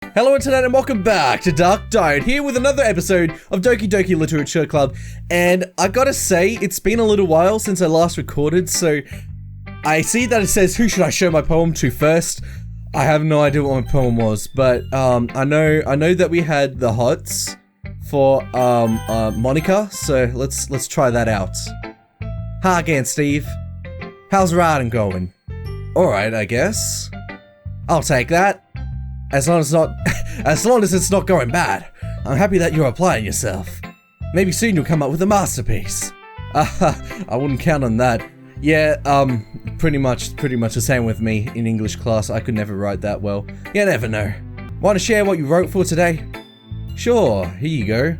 Hello Internet and welcome back to Dark Diode, here with another episode of Doki Doki Literature Club. And I gotta say, it's been a little while since I last recorded, so I see that it says who should I show my poem to first. I have no idea what my poem was, but I know that we had the HOTS for Monika, so let's try that out. Hi again, Steve. How's riding going? Alright, I guess. I'll take that. As long as it's not going bad. I'm happy that you're applying yourself. Maybe soon you'll come up with a masterpiece. I wouldn't count on that. Yeah, pretty much the same with me in English class. I could never write that well. You never know. Want to share what you wrote for today? Sure, here you go.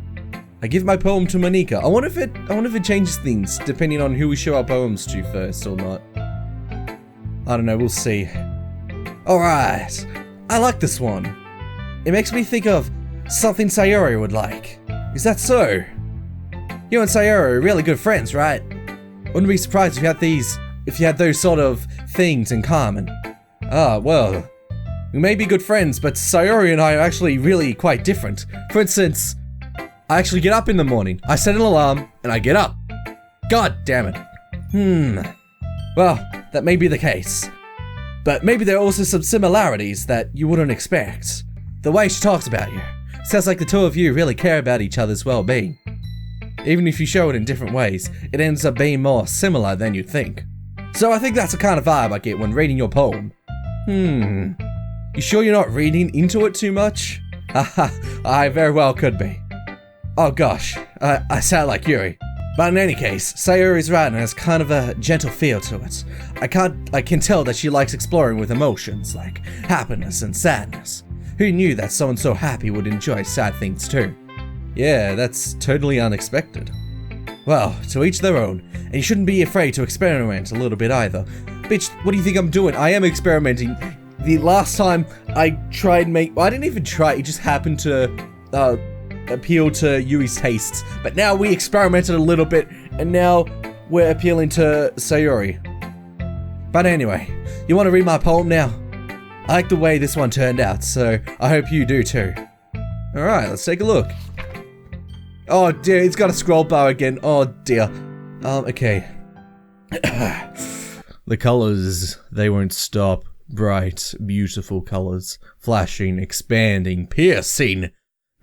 I give my poem to Monika. I wonder if it changes things depending on who we show our poems to first or not. I don't know, we'll see. Alright. I like this one. It makes me think of something Sayori would like. Is that so? You and Sayori are really good friends, right? Wouldn't be surprised if you had those sort of things in common. Ah, well, we may be good friends, but Sayori and I are actually really quite different. For instance, I actually get up in the morning. I set an alarm and I get up. God damn it. Well, that may be the case. But maybe there are also some similarities that you wouldn't expect. The way she talks about you. Sounds like the two of you really care about each other's well-being. Even if you show it in different ways, it ends up being more similar than you'd think. So I think that's the kind of vibe I get when reading your poem. You sure you're not reading into it too much? Haha, I very well could be. Oh gosh, I sound like Yuri. But in any case, Sayori's writing has kind of a gentle feel to it. I can tell that she likes exploring with emotions, like happiness and sadness. Who knew that someone so happy would enjoy sad things too? Yeah, that's totally unexpected. Well, to each their own, and you shouldn't be afraid to experiment a little bit either. Bitch, what do you think I'm doing? I am experimenting. The last time I tried I didn't even try, it just happened to, appeal to Yuri's tastes, but now we experimented a little bit, and now we're appealing to Sayori. But anyway, you want to read my poem now? I like the way this one turned out, so I hope you do too. Alright, let's take a look. Oh dear, it's got a scroll bar again. Oh dear. Okay. The colors, they won't stop. Bright, beautiful colors. Flashing, expanding, piercing.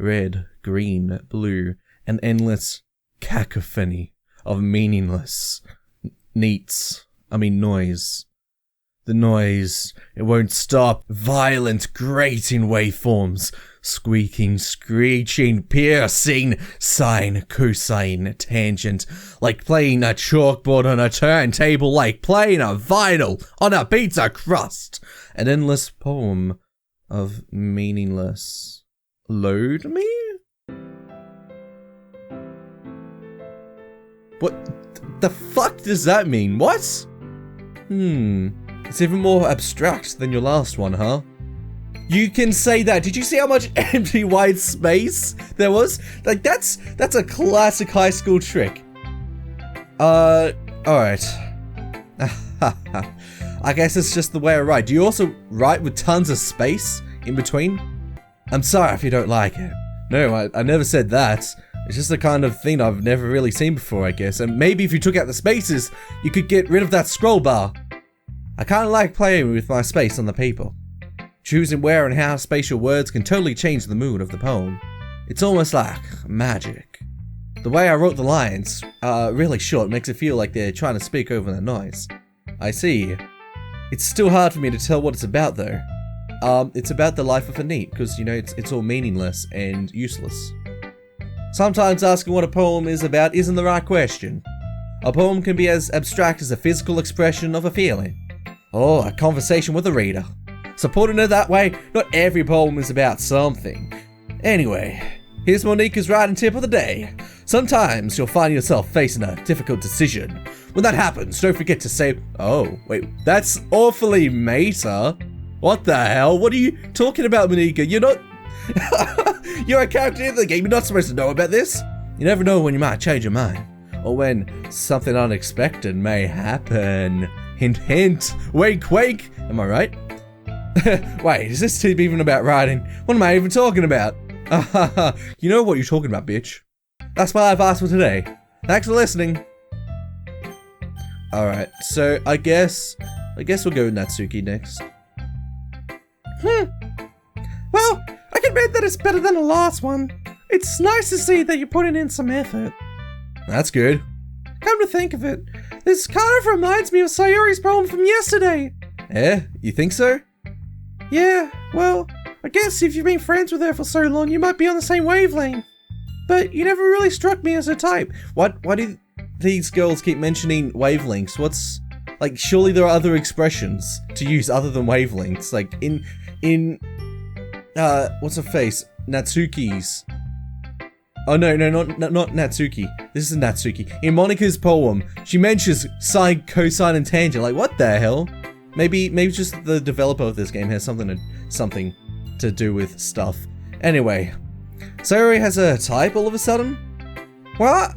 Red, green, blue, an endless cacophony of meaningless noise. The noise, it won't stop. Violent, grating waveforms. Squeaking, screeching, piercing, sine, cosine, tangent. Like playing a chalkboard on a turntable, like playing a vinyl on a pizza crust. An endless poem of meaningless. Load me? What the fuck does that mean? What? It's even more abstract than your last one, huh? You can say that. Did you see how much empty white space there was? Like, that's a classic high school trick. Alright. I guess it's just the way I write. Do you also write with tons of space in between? I'm sorry if you don't like it. No, I never said that. It's just the kind of thing I've never really seen before, I guess. And maybe if you took out the spaces, you could get rid of that scroll bar. I kinda like playing with my space on the paper. Choosing where and how spatial words can totally change the mood of the poem. It's almost like magic. The way I wrote the lines, really short, makes it feel like they're trying to speak over the noise. I see. It's still hard for me to tell what it's about though. It's about the life of a NEET, because, you know, it's all meaningless and useless. Sometimes asking what a poem is about isn't the right question. A poem can be as abstract as a physical expression of a feeling, or a conversation with a reader. Supporting it that way, not every poem is about something. Anyway, here's Monika's writing tip of the day. Sometimes you'll find yourself facing a difficult decision. When that happens, don't forget to say, oh, wait, that's awfully meta. What the hell? What are you talking about, Monika? You're not... You're a character in the game. You're not supposed to know about this. You never know when you might change your mind. Or when something unexpected may happen. Hint, hint. Wink, wink. Am I right? Wait, is this tip even about writing? What am I even talking about? You know what you're talking about, bitch. That's my advice for today. Thanks for listening. Alright, so I guess we'll go with Natsuki next. Well, I can bet that it's better than the last one. It's nice to see that you're putting in some effort. That's good. Come to think of it, this kind of reminds me of Sayori's poem from yesterday. Yeah, you think so? Yeah, well, I guess if you've been friends with her for so long, you might be on the same wavelength. But you never really struck me as a type. Why do these girls keep mentioning wavelengths? What's, like, surely there are other expressions to use other than wavelengths. Like, in what's her face? Natsuki's. Oh no, not Natsuki. This is Natsuki. In Monika's poem, she mentions sine, cosine, and tangent. Like, what the hell? Maybe just the developer of this game has something to do with stuff. Anyway, Sayori has a type all of a sudden? Well,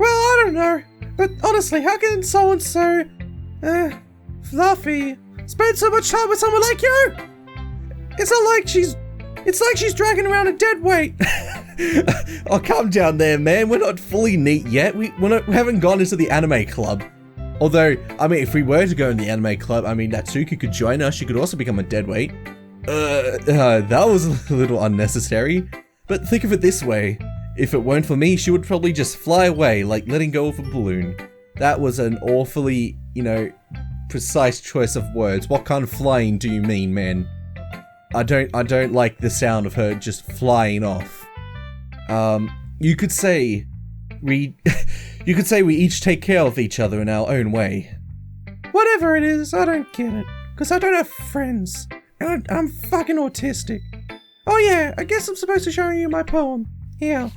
I don't know. But honestly, how can someone so, fluffy spend so much time with someone like you? It's like she's dragging around a dead weight. Oh, calm down there, man. We're not fully neat yet. We haven't gone into the anime club. Although, I mean, if we were to go in the anime club, I mean, Natsuki could join us. She could also become a deadweight. That was a little unnecessary. But think of it this way. If it weren't for me, she would probably just fly away, like letting go of a balloon. That was an awfully, precise choice of words. What kind of flying do you mean, man? I don't like the sound of her just flying off. You could say we each take care of each other in our own way. Whatever it is, I don't get it. Because I don't have friends. And I'm fucking autistic. Oh yeah, I guess I'm supposed to show you my poem. Here.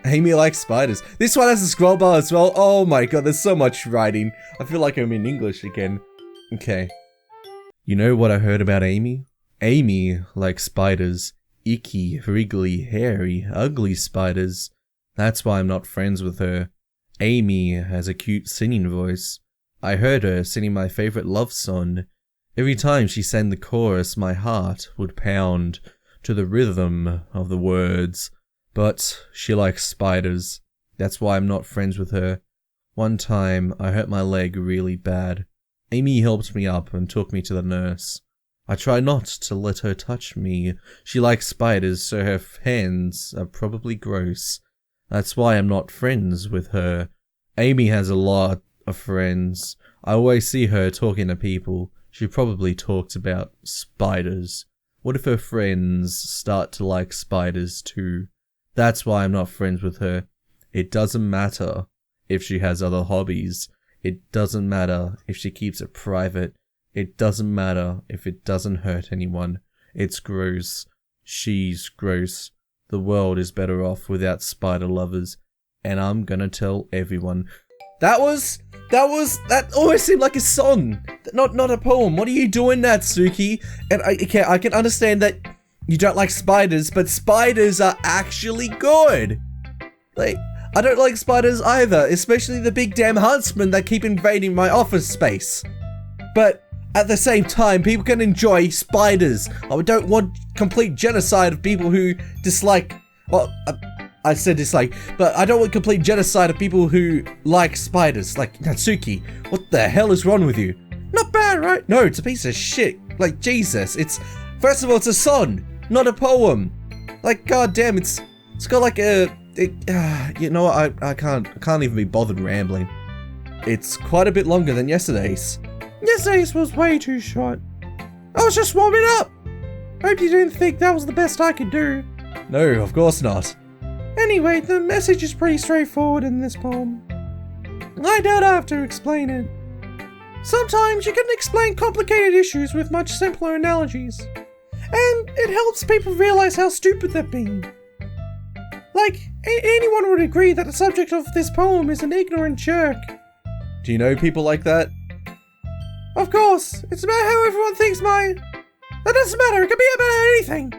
Amy likes spiders. This one has a scroll bar as well. Oh my god, there's so much writing. I feel like I'm in English again. Okay. You know what I heard about Amy? Amy likes spiders. Icky, wriggly, hairy, ugly spiders. That's why I'm not friends with her. Amy has a cute singing voice. I heard her singing my favorite love song. Every time she sang the chorus, my heart would pound to the rhythm of the words. But she likes spiders. That's why I'm not friends with her. One time, I hurt my leg really bad. Amy helped me up and took me to the nurse. I try not to let her touch me. She likes spiders, so her hands are probably gross. That's why I'm not friends with her. Amy has a lot of friends. I always see her talking to people. She probably talks about spiders. What if her friends start to like spiders too? That's why I'm not friends with her. It doesn't matter if she has other hobbies. It doesn't matter if she keeps it private. It doesn't matter if it doesn't hurt anyone. It's gross. She's gross. The world is better off without spider lovers. And I'm gonna tell everyone. That always seemed like a song, not a poem. What are you doing, Natsuki? And I can understand that you don't like spiders, but spiders are actually good. Like, I don't like spiders either, especially the big damn huntsmen that keep invading my office space. But at the same time, people can enjoy spiders. I don't want complete genocide of people who dislike, well, I said dislike, but I don't want complete genocide of people who like spiders, like Natsuki. What the hell is wrong with you? Not bad, right? No, it's a piece of shit. Like, Jesus, first of all, it's a song, not a poem. Like, goddamn, it's got like you know what, I can't even be bothered rambling. It's quite a bit longer than yesterday's. Yesterday's was way too short. I was just warming up. Hope you didn't think that was the best I could do. No, of course not. Anyway, the message is pretty straightforward in this poem. I don't have to explain it. Sometimes you can explain complicated issues with much simpler analogies. And it helps people realize how stupid they're being. Like, anyone would agree that the subject of this poem is an ignorant jerk. Do you know people like that? Of course, it's about how everyone thinks That doesn't matter, it can be about anything.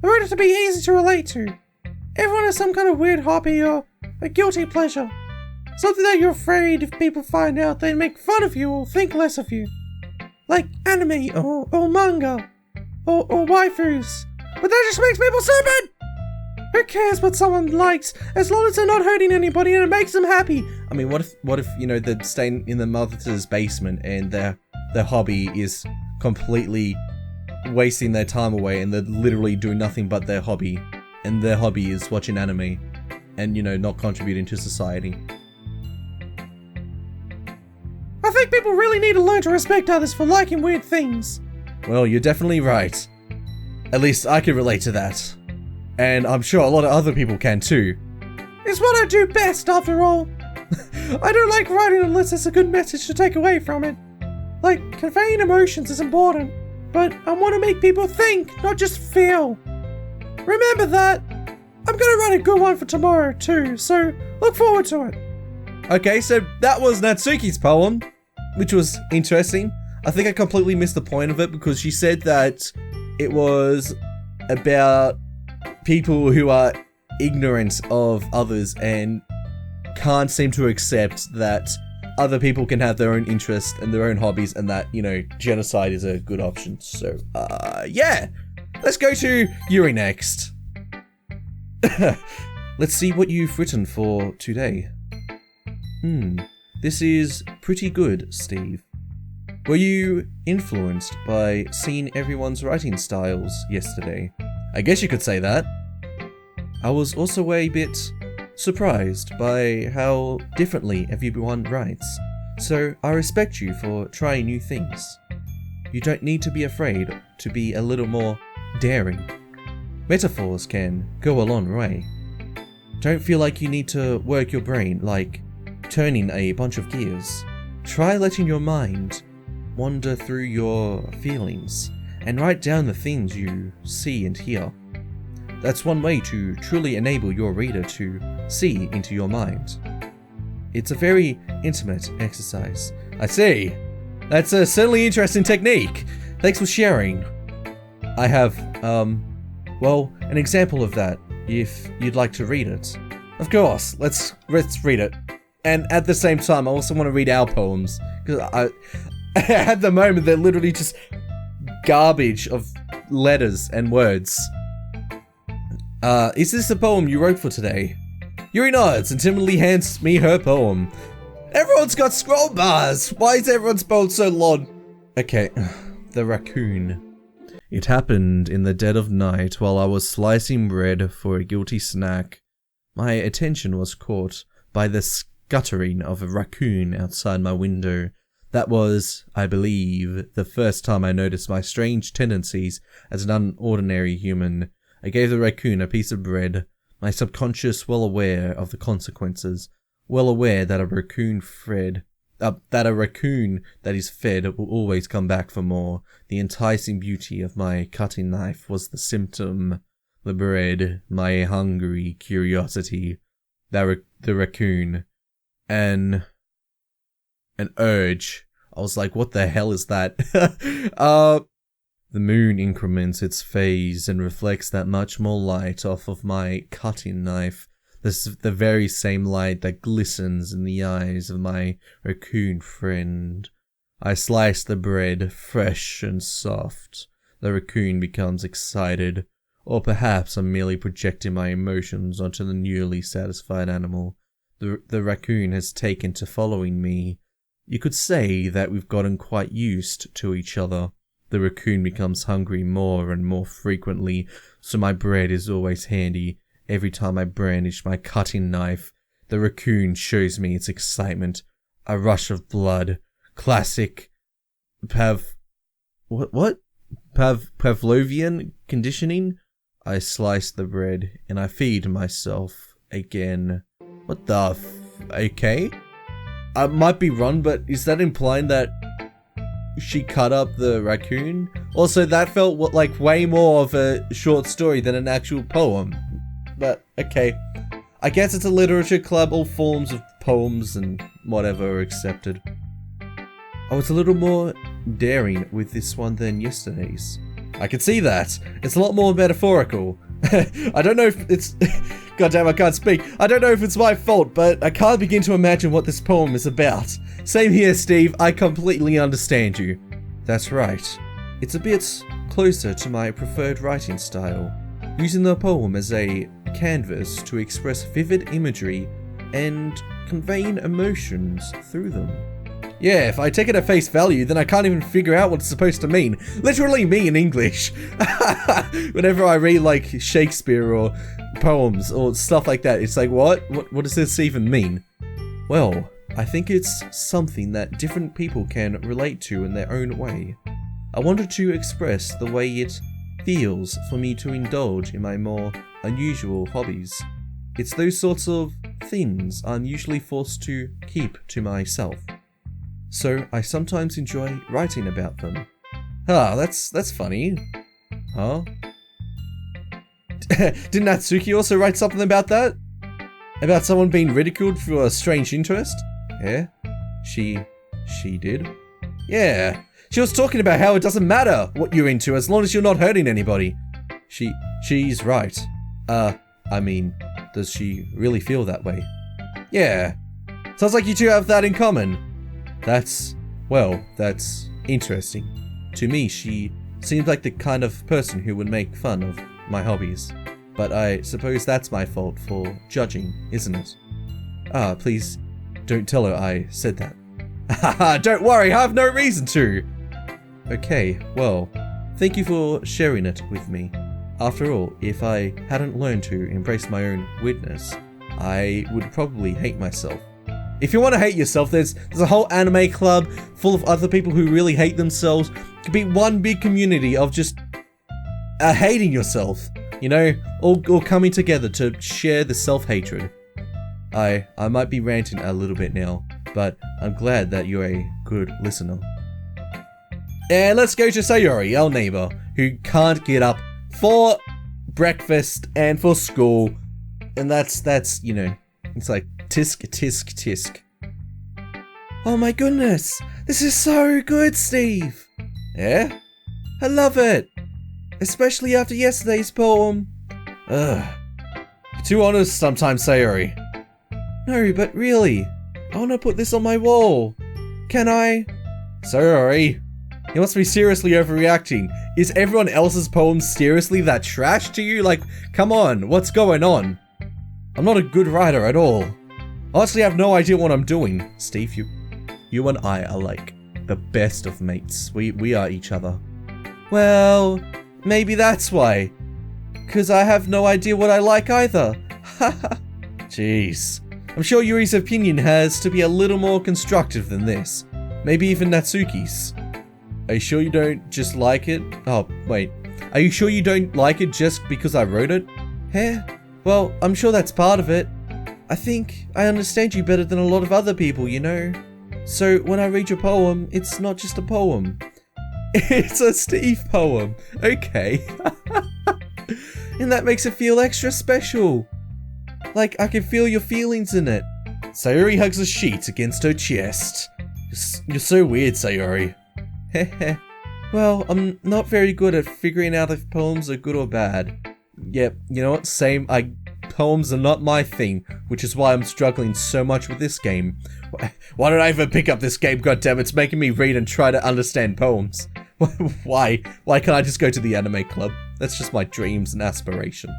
I wrote it to be easy to relate to. Everyone has some kind of weird hobby or a guilty pleasure. Something that you're afraid if people find out they'd make fun of you or think less of you. like anime or manga or waifus. But that just makes people stupid! Who cares what someone likes as long as they're not hurting anybody and it makes them happy? I mean, what if you know, they're staying in the mother's basement and their hobby is completely wasting their time away and they're literally doing nothing but their hobby, and their hobby is watching anime and, you know, not contributing to society. I think people really need to learn to respect others for liking weird things. Well, you're definitely right. At least I can relate to that. And I'm sure a lot of other people can too. It's what I do best, after all. I don't like writing unless there's a good message to take away from it. Like, conveying emotions is important, but I want to make people think, not just feel. Remember that. I'm gonna write a good one for tomorrow too, so look forward to it. Okay, so that was Natsuki's poem, which was interesting. I think I completely missed the point of it because she said that it was about people who are ignorant of others and can't seem to accept that other people can have their own interests and their own hobbies, and that, you know, genocide is a good option. So, yeah. Let's go to Yuri next. Let's see what you've written for today. This is pretty good, Steve. Were you influenced by seeing everyone's writing styles yesterday? I guess you could say that. I was also a bit surprised by how differently everyone writes, so I respect you for trying new things. You don't need to be afraid to be a little more daring. Metaphors can go a long way. Don't feel like you need to work your brain like turning a bunch of gears. Try letting your mind wander through your feelings and write down the things you see and hear. That's one way to truly enable your reader to see into your mind. It's a very intimate exercise. I see. That's a certainly interesting technique. Thanks for sharing. I have, well, an example of that, if you'd like to read it. Of course, let's read it. And at the same time, I also want to read our poems, because at the moment, they're literally just garbage of letters and words. Is this a poem you wrote for today? Yuri nods and timidly hands me her poem. Everyone's got scroll bars! Why is everyone's poem so long? Okay, the raccoon. It happened in the dead of night while I was slicing bread for a guilty snack. My attention was caught by the scuttering of a raccoon outside my window. That was, I believe, the first time I noticed my strange tendencies as an unordinary human. I gave the raccoon a piece of bread, my subconscious well aware of the consequences, well aware that a raccoon that is fed will always come back for more. The enticing beauty of my cutting knife was the symptom. The bread, my hungry curiosity, the raccoon, an urge. I was like, what the hell is that? The moon increments its phase and reflects that much more light off of my cutting knife. This is the very same light that glistens in the eyes of my raccoon friend. I slice the bread, fresh and soft. The raccoon becomes excited, or perhaps I'm merely projecting my emotions onto the newly satisfied animal. The raccoon has taken to following me. You could say that we've gotten quite used to each other. The raccoon becomes hungry more and more frequently, so my bread is always handy. Every time I brandish my cutting knife, the raccoon shows me its excitement. A rush of blood. Classic Pavlovian conditioning? I slice the bread, and I feed myself again. What the okay? I might be wrong, but is that implying that she cut up the raccoon? Also, that felt like way more of a short story than an actual poem. But, okay. I guess it's a literature club, all forms of poems and whatever are accepted. I was a little more daring with this one than yesterday's. I can see that. It's a lot more metaphorical. I don't know if it's... Goddamn, I can't speak. I don't know if it's my fault, but I can't begin to imagine what this poem is about. Same here, Steve. I completely understand you. That's right. It's a bit closer to my preferred writing style, using the poem as a canvas to express vivid imagery and conveying emotions through them. Yeah, if I take it at face value, then I can't even figure out what it's supposed to mean. Literally me in English. Whenever I read like Shakespeare or poems or stuff like that, it's like, what does this even mean? Well, I think it's something that different people can relate to in their own way. I wanted to express the way it feels for me to indulge in my more unusual hobbies. It's those sorts of things I'm usually forced to keep to myself. So I sometimes enjoy writing about them. Ah, that's funny. Huh? Did Natsuki also write something about that? About someone being ridiculed for a strange interest? Yeah, she did. Yeah, she was talking about how it doesn't matter what you're into as long as you're not hurting anybody. She's right. I mean, does she really feel that way? Yeah, sounds like you two have that in common. That's interesting. To me, she seems like the kind of person who would make fun of my hobbies. But I suppose that's my fault for judging, isn't it? Ah, please don't tell her I said that. Haha, don't worry, I have no reason to! Okay, well, thank you for sharing it with me. After all, if I hadn't learned to embrace my own weirdness, I would probably hate myself. If you want to hate yourself, there's a whole anime club full of other people who really hate themselves. It could be one big community of just hating yourself, you know, all coming together to share the self-hatred. I might be ranting a little bit now, but I'm glad that you're a good listener. And let's go to Sayori, our neighbor, who can't get up for breakfast and for school, and that's you know, it's like tisk tisk tisk. Oh my goodness, this is so good, Steve. Yeah, I love it, especially after yesterday's poem. Ugh, you're too honest sometimes, Sayori. No, but really, I want to put this on my wall. Can I? Sayori, you must be seriously overreacting. Is everyone else's poem seriously that trash to you? Like, come on, what's going on? I'm not a good writer at all. Honestly, I have no idea what I'm doing. Steve, you and I are like the best of mates. We are each other. Well, maybe that's why. 'Cause I have no idea what I like either. Haha. Jeez. I'm sure Yuri's opinion has to be a little more constructive than this. Maybe even Natsuki's. Are you sure you don't just like it? Oh, wait. Are you sure you don't like it just because I wrote it? Huh? Well, I'm sure that's part of it. I think I understand you better than a lot of other people, you know? So when I read your poem, it's not just a poem. It's a Steve poem. Okay. And that makes it feel extra special. Like I can feel your feelings in it. Sayori hugs a sheet against her chest. You're so weird, Sayori. Heh. Well, I'm not very good at figuring out if poems are good or bad. Yep, you know what? Same. Poems are not my thing, which is why I'm struggling so much with this game. Why did I even pick up this game? Goddamn, it's making me read and try to understand poems. Why? Why can't I just go to the anime club? That's just my dreams and aspirations.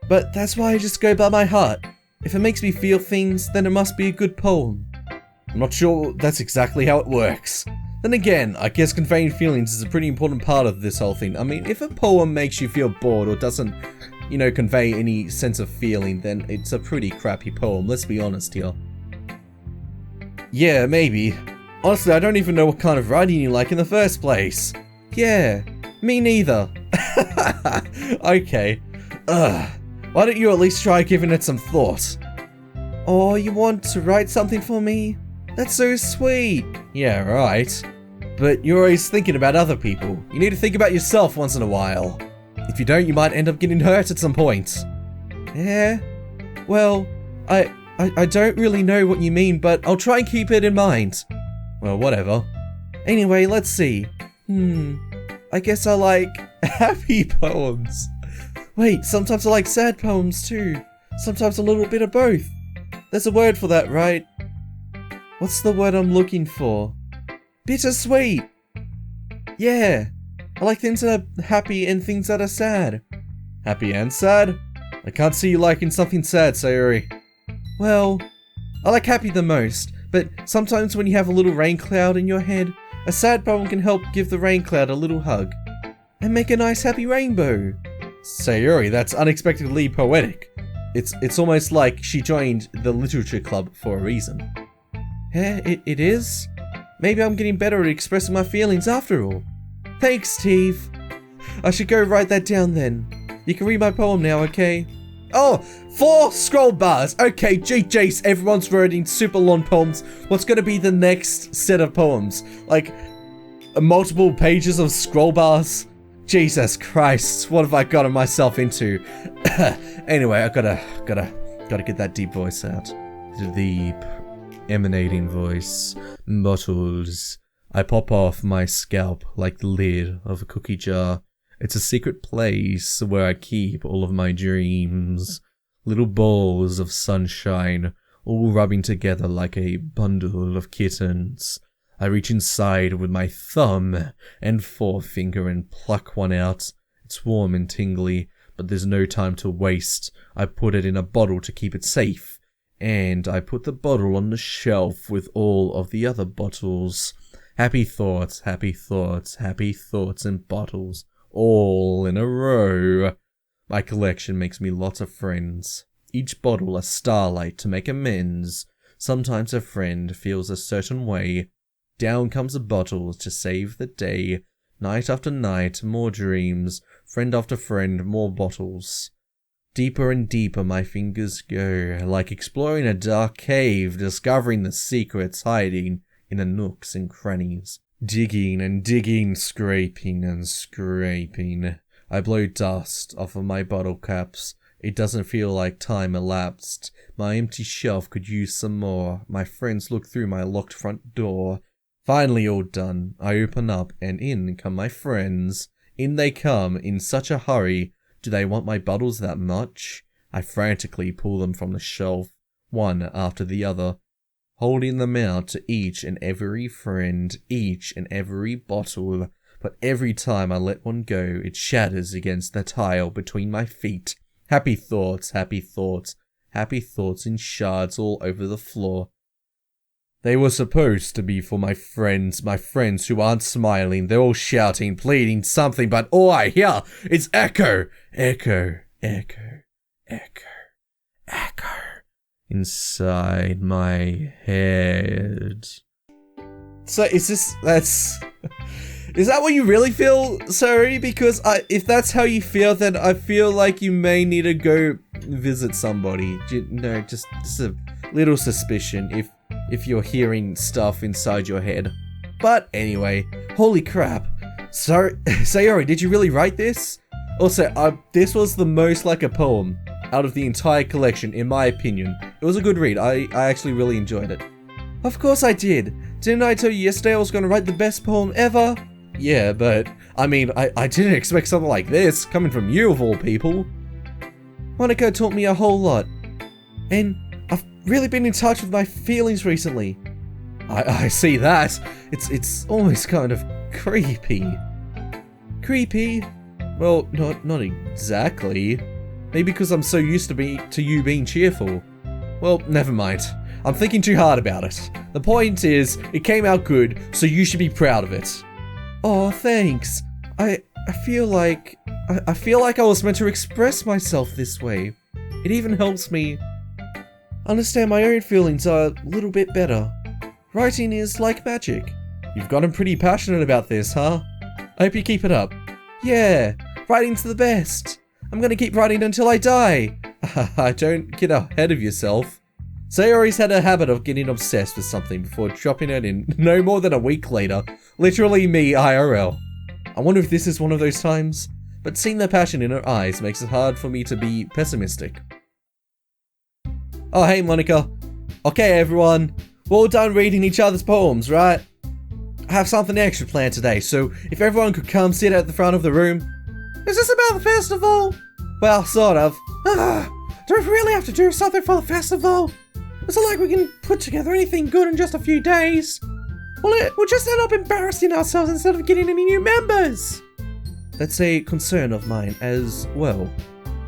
But that's why I just go by my heart. If it makes me feel things, then it must be a good poem. I'm not sure that's exactly how it works. Then again, I guess conveying feelings is a pretty important part of this whole thing. I mean, if a poem makes you feel bored or doesn't, you know, convey any sense of feeling, then it's a pretty crappy poem, let's be honest here. Yeah, maybe. Honestly, I don't even know what kind of writing you like in the first place. Yeah, me neither. Okay. Why don't you at least try giving it some thought? Oh, you want to write something for me? That's so sweet. Yeah, right. But you're always thinking about other people. You need to think about yourself once in a while. If you don't, you might end up getting hurt at some point. Yeah? Well, I don't really know what you mean, but I'll try and keep it in mind. Well, whatever. Anyway, let's see. I guess I like happy poems. Wait, sometimes I like sad poems too. Sometimes a little bit of both. There's a word for that, right? What's the word I'm looking for? Bittersweet. Yeah. I like things that are happy and things that are sad. Happy and sad? I can't see you liking something sad, Sayori. Well, I like happy the most, but sometimes when you have a little rain cloud in your head, a sad poem can help give the rain cloud a little hug and make a nice happy rainbow. Sayori, that's unexpectedly poetic. It's almost like she joined the literature club for a reason. Yeah, it is? Maybe I'm getting better at expressing my feelings after all. Thanks, Steve. I should go write that down then. You can read my poem now, okay? Oh, 4 scroll bars. Okay, GG's, everyone's writing super long poems. What's gonna be the next set of poems? Like, multiple pages of scroll bars? Jesus Christ, what have I gotten myself into? Anyway, I gotta get that deep voice out. The deep, emanating voice. Bottles. I pop off my scalp like the lid of a cookie jar. It's a secret place where I keep all of my dreams. Little balls of sunshine, all rubbing together like a bundle of kittens. I reach inside with my thumb and forefinger and pluck one out. It's warm and tingly, but there's no time to waste. I put it in a bottle to keep it safe, and I put the bottle on the shelf with all of the other bottles. Happy thoughts, happy thoughts, happy thoughts and bottles, all in a row. My collection makes me lots of friends. Each bottle a starlight to make amends. Sometimes a friend feels a certain way. Down comes the bottles to save the day. Night after night, more dreams. Friend after friend, more bottles. Deeper and deeper my fingers go, like exploring a dark cave, discovering the secrets hiding in the nooks and crannies. Digging and digging, scraping and scraping. I blow dust off of my bottle caps. It doesn't feel like time elapsed. My empty shelf could use some more. My friends look through my locked front door. Finally all done, I open up and in come my friends. In they come, in such a hurry. Do they want my bottles that much? I frantically pull them from the shelf, one after the other, holding them out to each and every friend, each and every bottle. But every time I let one go, it shatters against the tile between my feet. Happy thoughts, happy thoughts, happy thoughts in shards all over the floor. They were supposed to be for my friends who aren't smiling. They're all shouting, pleading something, but all I hear is echo, echo, echo, echo, echo inside my head. So is that what you really feel, Sayori? Because if that's how you feel, then I feel like you may need to go visit somebody. Just a little suspicion if you're hearing stuff inside your head. But anyway, holy crap. So, Sayori, did you really write this? Also, this was the most like a poem out of the entire collection, in my opinion. It was a good read. I actually really enjoyed it. Of course I did. Didn't I tell you yesterday I was going to write the best poem ever? Yeah, but, I mean, I didn't expect something like this, coming from you of all people. Monika taught me a whole lot. And I've really been in touch with my feelings recently. I see that. It's almost kind of creepy. Creepy? Well, not exactly. Maybe because I'm so used to you being cheerful. Well, never mind. I'm thinking too hard about it. The point is, it came out good, so you should be proud of it. Oh, thanks. I feel like I was meant to express myself this way. It even helps me understand my own feelings a little bit better. Writing is like magic. You've gotten pretty passionate about this, huh? I hope you keep it up. Yeah, writing's the best. I'm gonna keep writing until I die. Don't get ahead of yourself. Sayori's had a habit of getting obsessed with something before dropping it in no more than a week later. Literally me IRL. I wonder if this is one of those times, but seeing the passion in her eyes makes it hard for me to be pessimistic. Oh hey Monika. Okay everyone, we're all done reading each other's poems, right? I have something extra planned today, so if everyone could come sit at the front of the room. Is this about the festival? Well, sort of. Do we really have to do something for the festival? It's not like we can put together anything good in just a few days. We'll just end up embarrassing ourselves instead of getting any new members. That's a concern of mine as well.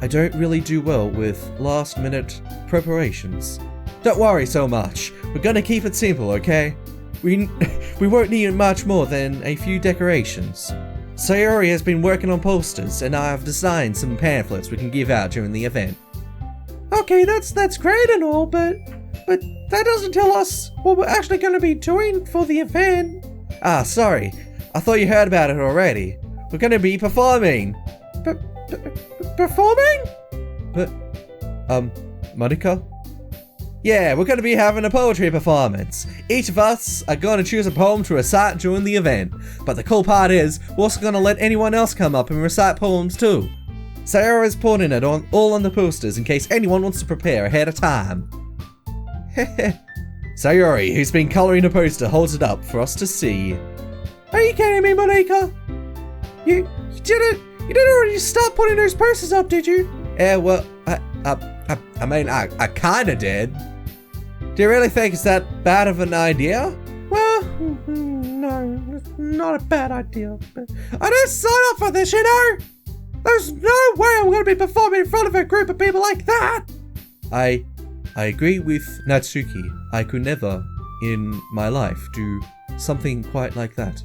I don't really do well with last-minute preparations. Don't worry so much. We're gonna keep it simple, okay? We won't need much more than a few decorations. Sayori has been working on posters, and I have designed some pamphlets we can give out during the event. Okay, that's great and all, but that doesn't tell us what we're actually going to be doing for the event. Ah, sorry. I thought you heard about it already. We're gonna be performing. Performing? Monika? Yeah, we're gonna be having a poetry performance. Each of us are gonna choose a poem to recite during the event. But the cool part is, we're also gonna let anyone else come up and recite poems too. Sayori is putting it all on the posters in case anyone wants to prepare ahead of time. Sayori, who's been colouring the poster, holds it up for us to see. Are you kidding me, Monika? You didn't already start putting those posters up, did you? Yeah, well, I mean, I kinda did. Do you really think it's that bad of an idea? Well, no, it's not a bad idea, but I didn't sign up for this, you know? There's no way I'm gonna be performing in front of a group of people like that! I agree with Natsuki. I could never, in my life, do something quite like that.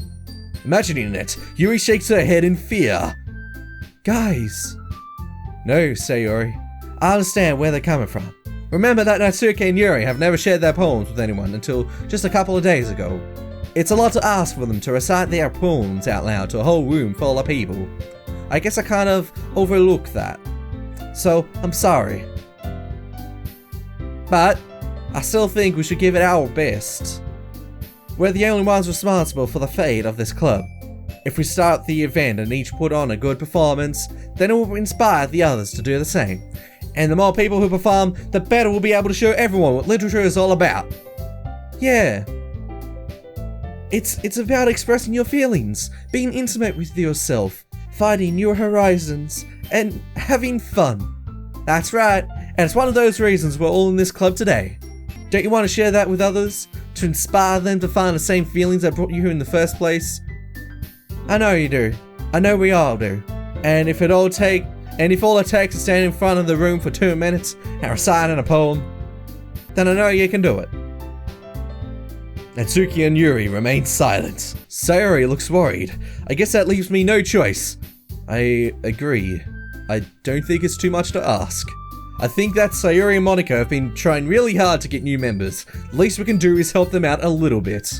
Imagining it, Yuri shakes her head in fear. Guys. No, Sayori. I understand where they're coming from. Remember that Natsuki and Yuri have never shared their poems with anyone until just a couple of days ago. It's a lot to ask for them to recite their poems out loud to a whole room full of people. I guess I kind of overlooked that. So, I'm sorry. But, I still think we should give it our best. We're the only ones responsible for the fate of this club. If we start the event and each put on a good performance, then it will inspire the others to do the same. And the more people who perform, the better we'll be able to show everyone what literature is all about. Yeah. It's about expressing your feelings, being intimate with yourself, finding new horizons, and having fun. That's right, and it's one of those reasons we're all in this club today. Don't you want to share that with others? To inspire them to find the same feelings that brought you here in the first place? I know you do. I know we all do. And if all it takes is standing in front of the room for 2 minutes and reciting a poem, then I know you can do it. Natsuki and Yuri remain silent. Sayori looks worried. I guess that leaves me no choice. I agree. I don't think it's too much to ask. I think that Sayori and Monika have been trying really hard to get new members. The least we can do is help them out a little bit.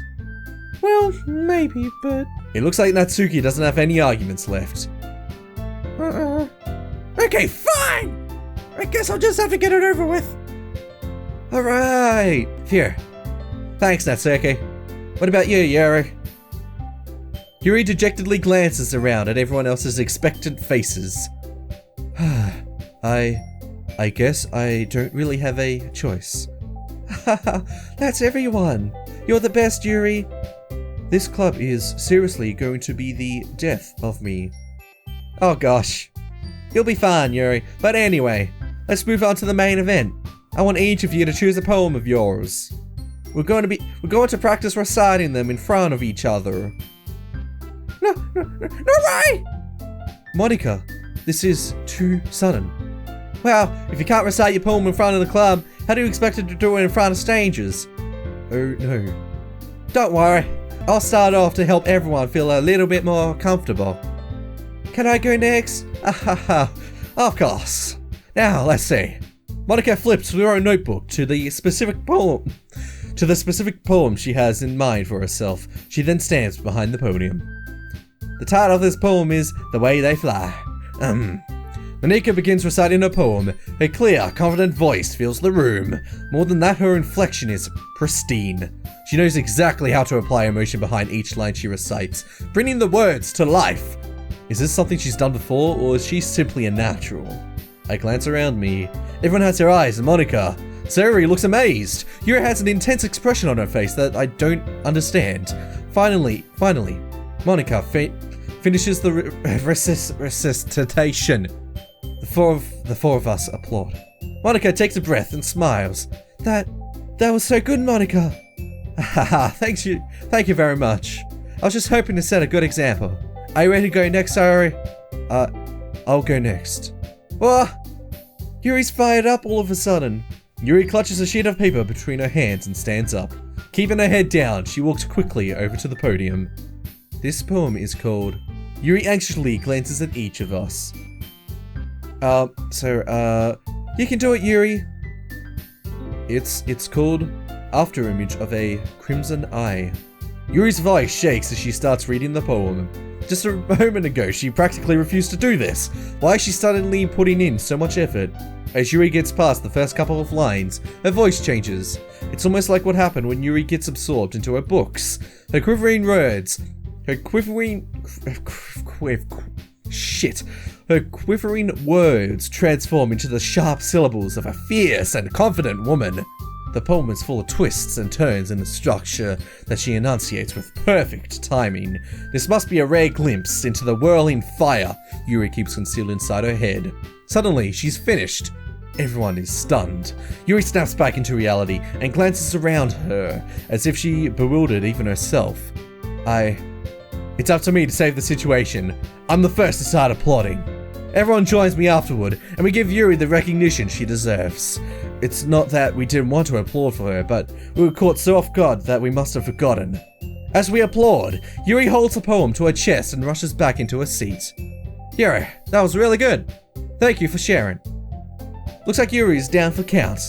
Well, maybe, but... It looks like Natsuki doesn't have any arguments left. Okay, fine! I guess I'll just have to get it over with. Alright. Here. Thanks, Natsuki. What about you, Yuri? Yuri dejectedly glances around at everyone else's expectant faces. I guess I don't really have a choice. Haha, that's everyone. You're the best, Yuri. This club is seriously going to be the death of me. Oh gosh. You'll be fine, Yuri. But anyway, let's move on to the main event. I want each of you to choose a poem of yours. We're going to practice reciting them in front of each other. No way! Monika, this is too sudden. Well, if you can't recite your poem in front of the club, how do you expect it to do it in front of strangers? Oh no. Don't worry, I'll start off to help everyone feel a little bit more comfortable. Can I go next? Of course. Now, let's see. Monika flips through her notebook to the specific poem she has in mind for herself. She then stands behind the podium. The title of this poem is The Way They Fly. Monika begins reciting her poem. Her clear, confident voice fills the room. More than that, her inflection is pristine. She knows exactly how to apply emotion behind each line she recites, bringing the words to life. Is this something she's done before, or is she simply a natural? I glance around me. Everyone has their eyes on Monika. Sayori looks amazed. Yuri has an intense expression on her face that I don't understand. Finally, Monika finishes the recitation. The four of us applaud. Monika takes a breath and smiles. That was so good, Monika. Haha, thank you very much. I was just hoping to set a good example. Are you ready to go next, Sayori? I'll go next. Whoa! Yuri's fired up all of a sudden. Yuri clutches a sheet of paper between her hands and stands up. Keeping her head down, she walks quickly over to the podium. This poem is called... Yuri anxiously glances at each of us. You can do it, Yuri. It's called Afterimage of a Crimson Eye. Yuri's voice shakes as she starts reading the poem. Just a moment ago, she practically refused to do this. Why is she suddenly putting in so much effort? As Yuri gets past the first couple of lines, her voice changes. It's almost like what happened when Yuri gets absorbed into her books. Her quivering words, her quivering words transform into the sharp syllables of a fierce and confident woman. The poem is full of twists and turns in the structure that she enunciates with perfect timing. This must be a rare glimpse into the whirling fire Yuri keeps concealed inside her head. Suddenly, she's finished. Everyone is stunned. Yuri snaps back into reality and glances around her, as if she bewildered even herself. It's up to me to save the situation. I'm the first to start applauding. Everyone joins me afterward, and we give Yuri the recognition she deserves. It's not that we didn't want to applaud for her, but we were caught so off guard that we must have forgotten. As we applaud, Yuri holds the poem to her chest and rushes back into her seat. Yuri, that was really good. Thank you for sharing. Looks like Yuri's down for count.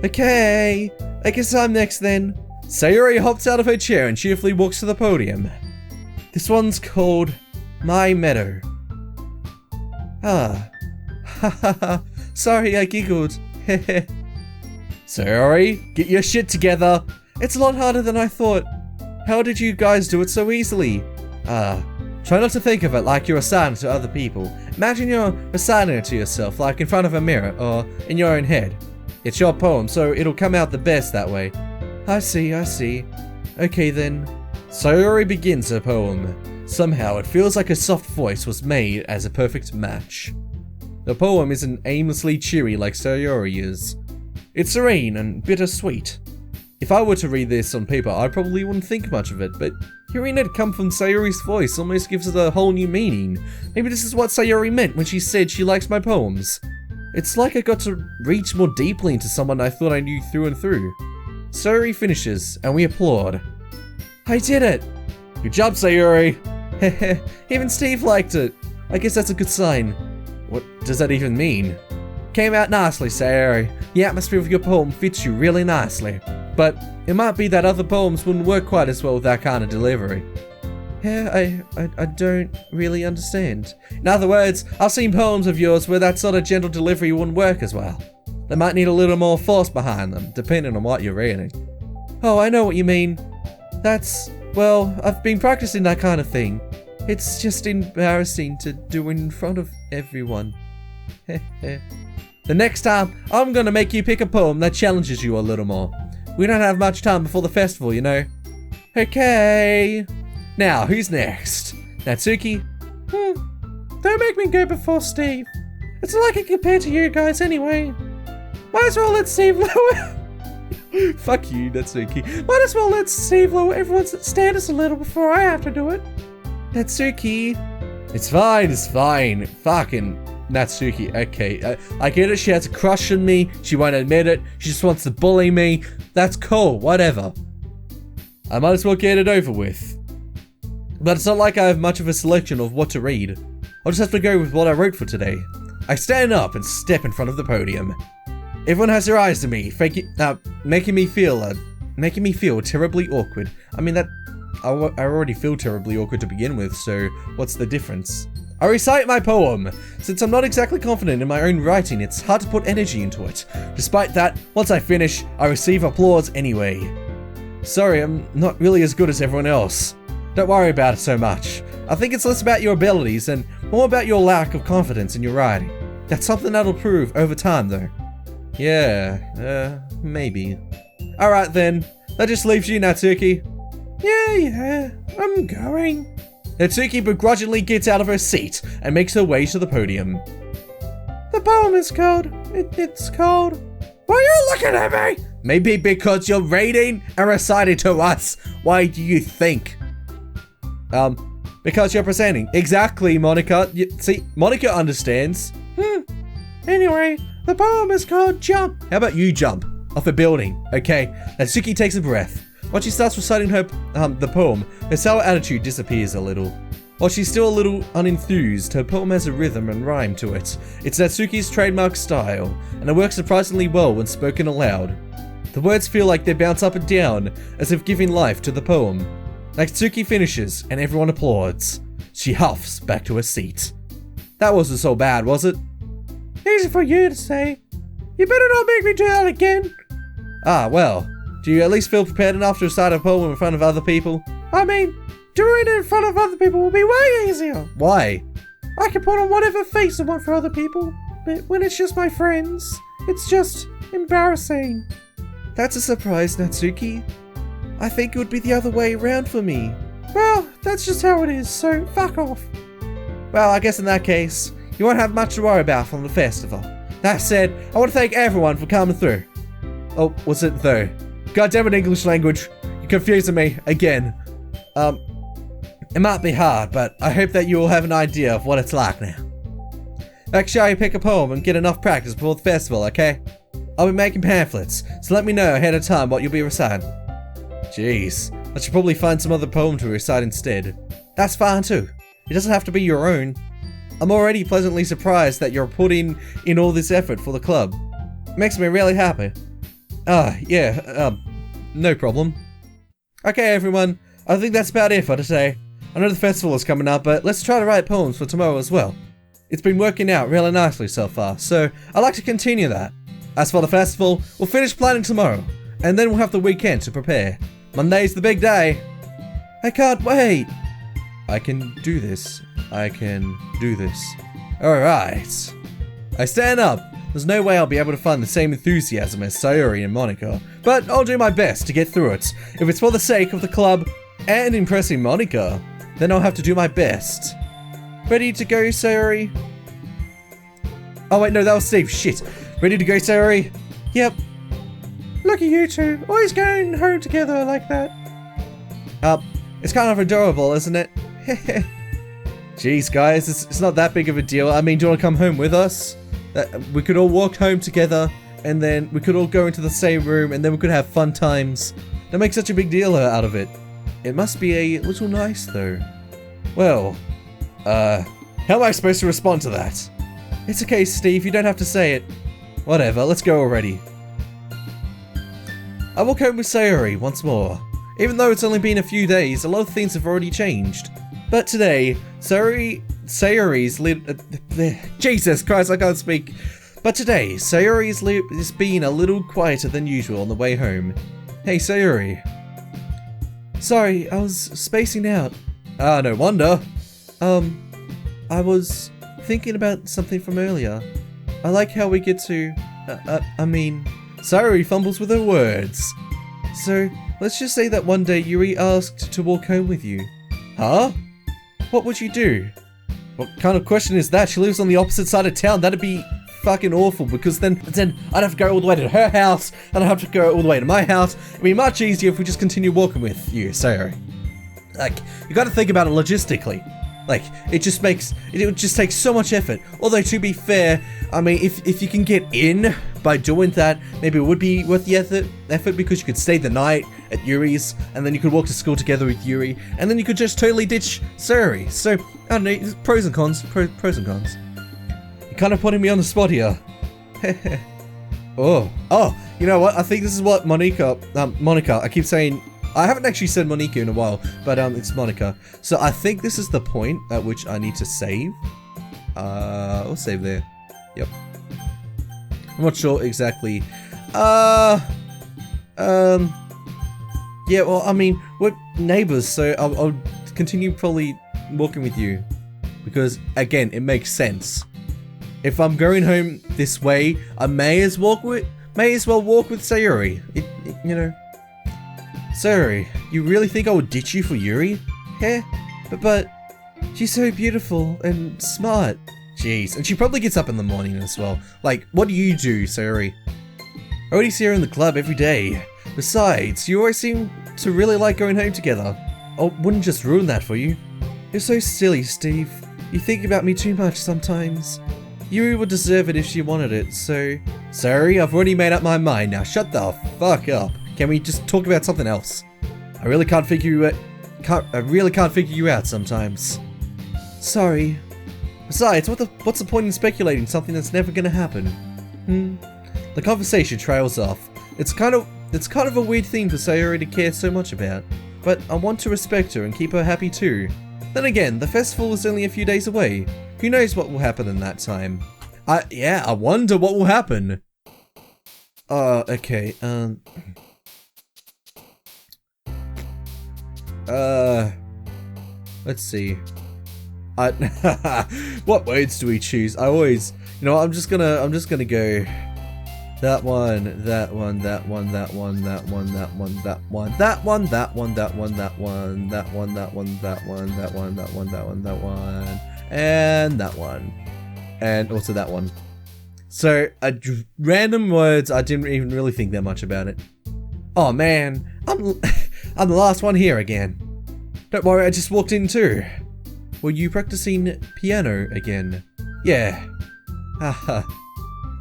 Okay, I guess I'm next then. Sayori hops out of her chair and cheerfully walks to the podium. This one's called My Meadow. Haha, sorry I giggled. Sayori, get your shit together. It's a lot harder than I thought. How did you guys do it so easily? Try not to think of it like you're assigning it to other people. Imagine you're assigning it to yourself, like in front of a mirror or in your own head. It's your poem, so it'll come out the best that way. I see. Okay then. Sayori begins her poem. Somehow it feels like her soft voice was made as a perfect match. The poem isn't aimlessly cheery like Sayori is. It's serene and bittersweet. If I were to read this on paper, I probably wouldn't think much of it, but hearing it come from Sayori's voice almost gives it a whole new meaning. Maybe this is what Sayori meant when she said she likes my poems. It's like I got to reach more deeply into someone I thought I knew through and through. Sayori finishes, and we applaud. I did it! Good job, Sayori! Heh, even Steve liked it. I guess that's a good sign. What does that even mean? Came out nicely, Sayori. The atmosphere of your poem fits you really nicely. But it might be that other poems wouldn't work quite as well with that kind of delivery. Yeah, I don't really understand. In other words, I've seen poems of yours where that sort of gentle delivery wouldn't work as well. They might need a little more force behind them, depending on what you're reading. Oh, I know what you mean. Well, I've been practicing that kind of thing. It's just embarrassing to do in front of everyone. The next time, I'm gonna make you pick a poem that challenges you a little more. We don't have much time before the festival, you know. Okay. Now, who's next? Natsuki? Don't make me go before Steve. It's like it compared to you guys anyway. Might as well let Steve lower. Fuck you, Natsuki. Might as well let Steve lower everyone's standards a little before I have to do it. Natsuki. It's fine. Fucking Natsuki. Okay, I get it. She has a crush on me. She won't admit it. She just wants to bully me. That's cool. Whatever. I might as well get it over with. But it's not like I have much of a selection of what to read. I'll just have to go with what I wrote for today. I stand up and step in front of the podium. Everyone has their eyes to me, making me feel terribly awkward. I mean, I already feel terribly awkward to begin with, so what's the difference? I recite my poem. Since I'm not exactly confident in my own writing, it's hard to put energy into it. Despite that, once I finish, I receive applause anyway. Sorry, I'm not really as good as everyone else. Don't worry about it so much. I think it's less about your abilities and more about your lack of confidence in your writing. That's something that'll prove over time, though. Yeah, maybe. Alright then, that just leaves you, Natsuki. Yeah, I'm going. Natsuki begrudgingly gets out of her seat and makes her way to the podium. The poem is called, it's called, Why are you looking at me? Maybe because you're reading and reciting to us. Why do you think? Because you're presenting. Exactly, Monika. See, Monika understands. Anyway, the poem is called Jump. How about you jump off a building? Okay. Natsuki takes a breath. Once she starts reciting the poem, her sour attitude disappears a little. While she's still a little unenthused, her poem has a rhythm and rhyme to it. It's Natsuki's trademark style, and it works surprisingly well when spoken aloud. The words feel like they bounce up and down, as if giving life to the poem. Natsuki finishes, and everyone applauds. She huffs back to her seat. That wasn't so bad, was it? Easy for you to say. You better not make me do that again. Ah, well. Do you at least feel prepared enough to recite a poem in front of other people? I mean, doing it in front of other people will be way easier. Why? I can put on whatever face I want for other people, but when it's just my friends, it's just embarrassing. That's a surprise, Natsuki. I think it would be the other way around for me. Well, that's just how it is, so fuck off. Well, I guess in that case, you won't have much to worry about from the festival. That said, I want to thank everyone for coming through. Oh, what's it though? Goddamn it, English language. You're confusing me again. It might be hard, but I hope that you will have an idea of what it's like now. Make sure you pick a poem and get enough practice before the festival, okay? I'll be making pamphlets, so let me know ahead of time what you'll be reciting. Jeez, I should probably find some other poem to recite instead. That's fine too. It doesn't have to be your own. I'm already pleasantly surprised that you're putting in all this effort for the club. It makes me really happy. No problem. Okay everyone, I think that's about it for today. I know the festival is coming up, but let's try to write poems for tomorrow as well. It's been working out really nicely so far, so I'd like to continue that. As for the festival, we'll finish planning tomorrow, and then we'll have the weekend to prepare. Monday's the big day. I can't wait. I can do this. I can do this. Alright. I stand up. There's no way I'll be able to find the same enthusiasm as Sayori and Monika, but I'll do my best to get through it. If it's for the sake of the club and impressing Monika, then I'll have to do my best. Ready to go, Sayori? Oh wait, no, that was Steve. Shit. Ready to go, Sayori? Yep. Look at you two, always going home together like that. It's kind of adorable, isn't it? Jeez, guys, it's not that big of a deal. I mean, do you want to come home with us? We could all walk home together, and then we could all go into the same room, and then we could have fun times. Don't make such a big deal out of it. It must be a little nice, though. Well, how am I supposed to respond to that? It's okay, Steve, you don't have to say it. Whatever, let's go already. I walk home with Sayori once more. Even though it's only been a few days, a lot of things have already changed. But today, Sayori's Jesus Christ, I can't speak. But today, Sayori's is being a little quieter than usual on the way home. Hey, Sayori. Sorry, I was spacing out. Ah, no wonder. I was thinking about something from earlier. I like how we get to, Sayori fumbles with her words. So, let's just say that one day Yuri asked to walk home with you. Huh? What would you do? What kind of question is that? She lives on the opposite side of town. That'd be fucking awful, because then I'd have to go all the way to her house, and I'd have to go all the way to my house. It'd be much easier if we just continue walking with you, Sayori. Like, you gotta think about it logistically. Like, it would just take so much effort. Although, to be fair, I mean, if you can get in by doing that, maybe it would be worth the effort, because you could stay the night at Yuri's, and then you could walk to school together with Yuri, and then you could just totally ditch Sayori. So, I don't know, pros and cons, pros and cons. You're kind of putting me on the spot here. Oh, you know what? I think this is what Monika, I keep saying, I haven't actually said Monika in a while, but it's Monika. So I think this is the point at which I need to save. I'll save there. Yep. I'm not sure exactly. Yeah, well, I mean, we're neighbors, so I'll continue probably walking with you. Because, again, it makes sense. If I'm going home this way, I may as well walk with Sayori. You know. Sayori, you really think I would ditch you for Yuri? Yeah, but she's so beautiful and smart. Jeez, and she probably gets up in the morning as well. Like, what do you do, Sayori? I already see her in the club every day. Besides, you always seem to really like going home together. I wouldn't just ruin that for you. You're so silly, Steve. You think about me too much sometimes. Yuri would deserve it if she wanted it, so... Sorry, I've already made up my mind. Now shut the fuck up. Can we just talk about something else? I really can't figure you out sometimes. Sorry. Besides, what's the point in speculating something that's never gonna happen? The conversation trails off. It's kind of a weird thing for Sayori to care so much about, but I want to respect her and keep her happy too. Then again, the festival is only a few days away. Who knows what will happen in that time? I wonder what will happen. Okay, let's see. What words do we choose? I always, you know, I'm just gonna go that one, that one, that one, that one, that one, that one, that one, that one, that one, that one, that one, that one, that one, that one, that one, that one, that one, that one, and that one, and also that one. So random words. I didn't even really think that much about it. Oh man, I'm the last one here again. Don't worry, I just walked in too. Were you practicing piano again? Yeah. Haha.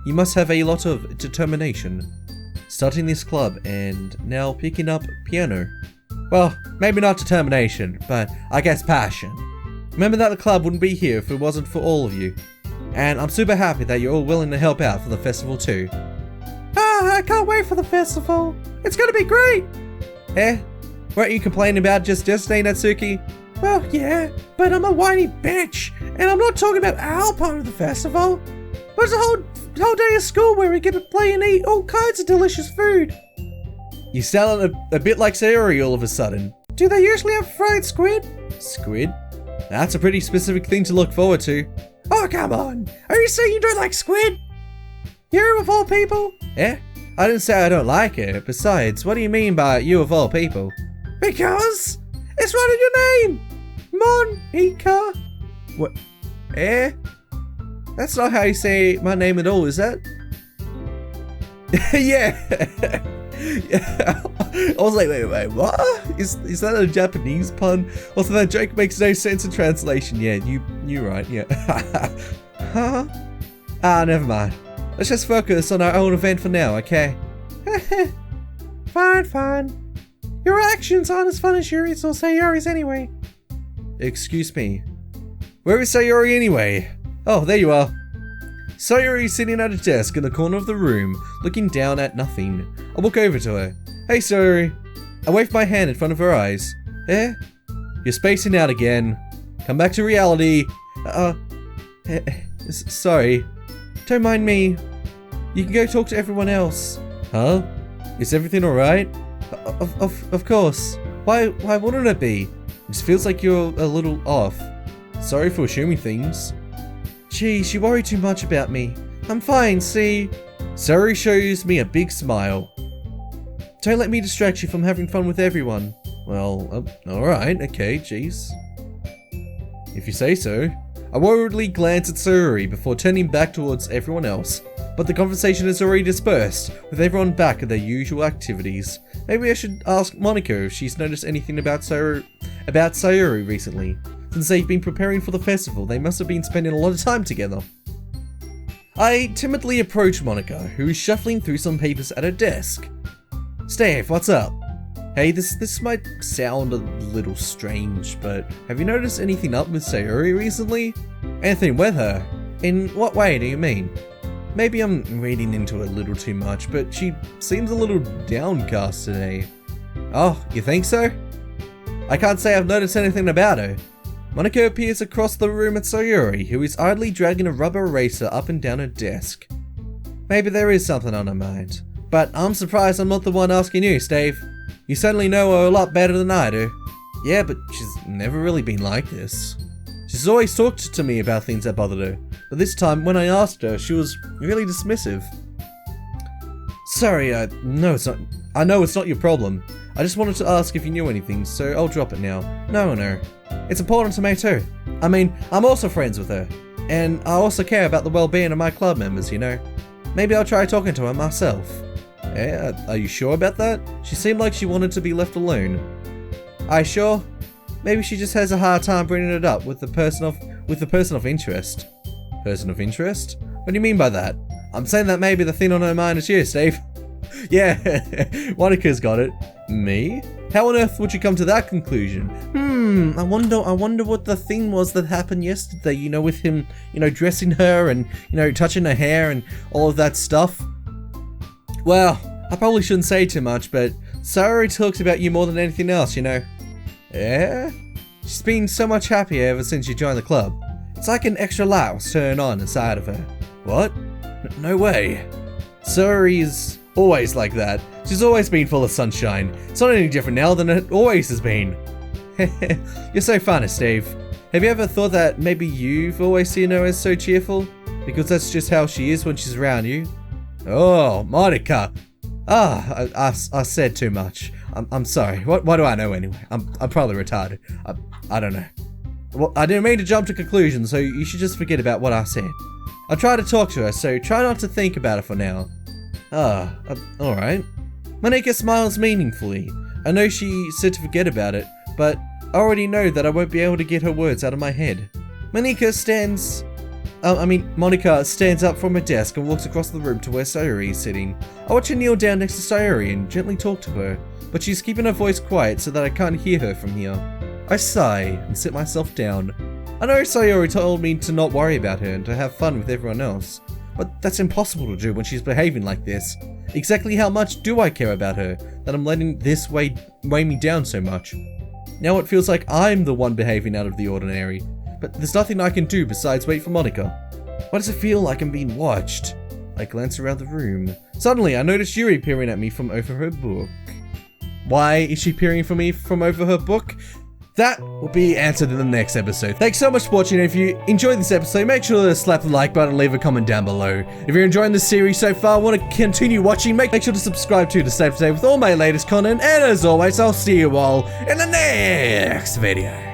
You must have a lot of determination. Starting this club and now picking up piano. Well, maybe not determination, but I guess passion. Remember that the club wouldn't be here if it wasn't for all of you. And I'm super happy that you're all willing to help out for the festival too. I can't wait for the festival. It's gonna be great. Weren't you complaining about just yesterday, Natsuki? Well, yeah, but I'm a whiny bitch, and I'm not talking about our part of the festival. There's a whole day of school where we get to play and eat all kinds of delicious food. You sound a bit like Sayori all of a sudden. Do they usually have fried squid? Squid? That's a pretty specific thing to look forward to. Oh, come on. Are you saying you don't like squid? You of all people? I didn't say I don't like it. Besides, what do you mean by you of all people? Because it's right in your name. Monika. What? That's not how you say my name at all, is that? Yeah. I was like, wait, what? Is that a Japanese pun? Also, that joke makes no sense in translation. Yeah, you're right, yeah. Huh? Never mind. Let's just focus on our own event for now, okay? Fine. Your actions aren't as fun as Yuri's or Sayori's anyway. Excuse me. Where is Sayori anyway? Oh, there you are. Sayori is sitting at a desk in the corner of the room, looking down at nothing. I walk over to her. Hey, Sayori. I wave my hand in front of her eyes. You're spacing out again. Come back to reality. Sorry. Don't mind me. You can go talk to everyone else. Huh? Is everything alright? Of course. Why wouldn't it be? It just feels like you're a little off. Sorry for assuming things. Geez, you worry too much about me. I'm fine, see? Sayori shows me a big smile. Don't let me distract you from having fun with everyone. Well, alright, okay, jeez. If you say so. I worriedly glance at Sayori before turning back towards everyone else, but the conversation is already dispersed, with everyone back at their usual activities. Maybe I should ask Monika if she's noticed anything about Sayori recently. Since they've been preparing for the festival, they must have been spending a lot of time together. I timidly approach Monika, who is shuffling through some papers at her desk. Steve, what's up? Hey, this might sound a little strange, but have you noticed anything up with Sayori recently? Anything with her? In what way do you mean? Maybe I'm reading into it a little too much, but she seems a little downcast today. Oh, you think so? I can't say I've noticed anything about her. Monika appears across the room at Sayori, who is idly dragging a rubber eraser up and down her desk. Maybe there is something on her mind. But I'm surprised I'm not the one asking you, Steve. You certainly know her a lot better than I do. Yeah, but she's never really been like this. She's always talked to me about things that bothered her, but this time when I asked her, she was really dismissive. Sorry, I know it's not your problem. I just wanted to ask if you knew anything, so I'll drop it now. No. It's important to me too. I mean, I'm also friends with her, and I also care about the well-being of my club members, you know. Maybe I'll try talking to her myself. Yeah, are you sure about that? She seemed like she wanted to be left alone. Are you sure? Maybe she just has a hard time bringing it up with the person of interest. Person of interest? What do you mean by that? I'm saying that maybe the thing on her mind is you, Steve. Yeah, Monika's got it. Me? How on earth would you come to that conclusion? I wonder what the thing was that happened yesterday, you know, with him, you know, dressing her and, you know, touching her hair and all of that stuff. Well, I probably shouldn't say too much, but Sayori talks about you more than anything else, you know. Yeah? She's been so much happier ever since you joined the club. It's like an extra light was turned on inside of her. What? No way. Sayori is always like that. She's always been full of sunshine. It's not any different now than it always has been. You're so funny, Steve. Have you ever thought that maybe you've always seen her as so cheerful? Because that's just how she is when she's around you. Oh, Monika. I said too much. I'm sorry. What do I know anyway? I'm probably retarded. I don't know. Well, I didn't mean to jump to conclusions, so you should just forget about what I said. I tried to talk to her, so try not to think about it for now. Alright. Monika smiles meaningfully. I know she said to forget about it, but I already know that I won't be able to get her words out of my head. Monika stands up from her desk and walks across the room to where Sayori is sitting. I watch her kneel down next to Sayori and gently talk to her, but she's keeping her voice quiet so that I can't hear her from here. I sigh and sit myself down. I know Sayori told me to not worry about her and to have fun with everyone else, but that's impossible to do when she's behaving like this. Exactly how much do I care about her that I'm letting this weigh me down so much? Now it feels like I'm the one behaving out of the ordinary, but there's nothing I can do besides wait for Monika. Why does it feel like I'm being watched? I glance around the room. Suddenly I notice Yuri peering at me from over her book. Why is she peering for me from over her book? That will be answered in the next episode. Thanks so much for watching. If you enjoyed this episode, make sure to slap the like button and leave a comment down below. If you're enjoying this series so far, want to continue watching, make sure to subscribe to stay up to date with all my latest content. And as always, I'll see you all in the next video.